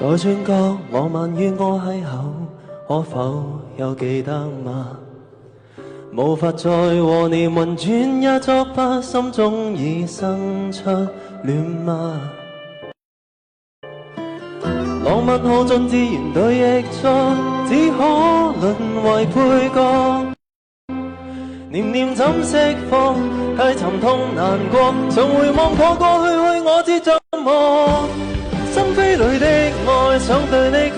在轉角浪漫與我邂逅，可否有記得嗎？無法再和你魂轉也作罷，心中已生出戀嗎？浪漫耗盡自然對譯作，只可淪為配角。念念怎釋放？太沉痛難過，常回望過過去去，我知怎麼。心扉裏的愛想對你講，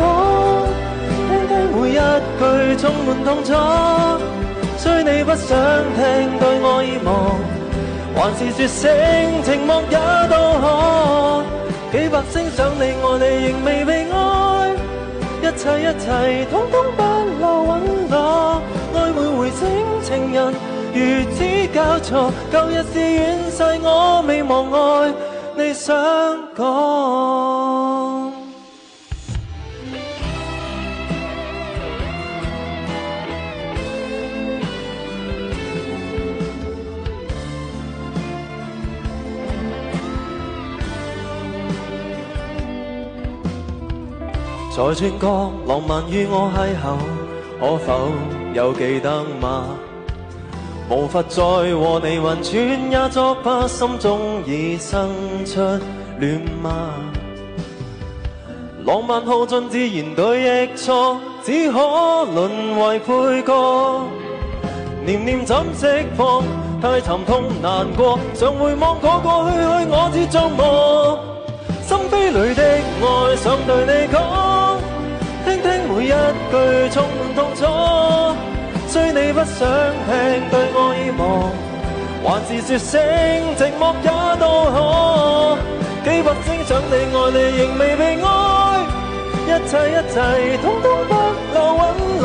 聽聽每一句充滿痛楚。雖你不想聽，對我已忘，還是說聲寂寞也都可。幾百聲想你愛你仍未被愛，一切統統不留允諾。愛每回醒情人如此交錯，舊日是遠逝我未忘愛你想講。在轉角浪漫與我邂逅，可否有記得嗎？無法再和你魂轉也作罷，心中已生出戀嗎？浪漫耗盡自然對譯錯，只可淪為配角。念念怎釋放？太沉痛難過，常回望過過去去，我知觸摸。心扉裏的愛想對你講，聽聽每一句充滿痛楚。雖你不想聽，對我已忘，還是說聲寂寞也都可。幾百聲想你愛你仍未被愛，一切統統不留允諾。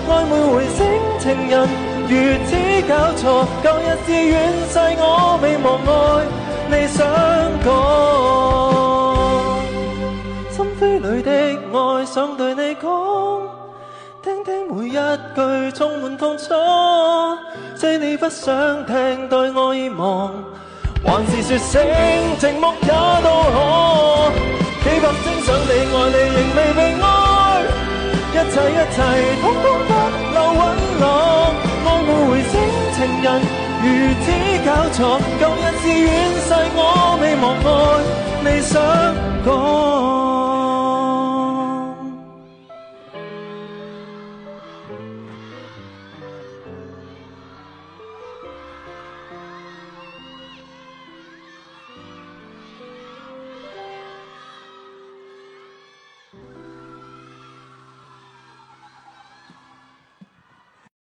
愛每回醒情人如此交錯，舊日是遠逝我未忘愛你想講。心扉裏的愛想對你講，聽聽每一句充滿痛楚。雖你不想聽，對我已忘，還是說聲寂寞也都可。幾百聲想你愛你仍未被愛，一切統統不留允諾。愛每回醒情人如此交錯，舊日是遠逝我未忘愛你想講。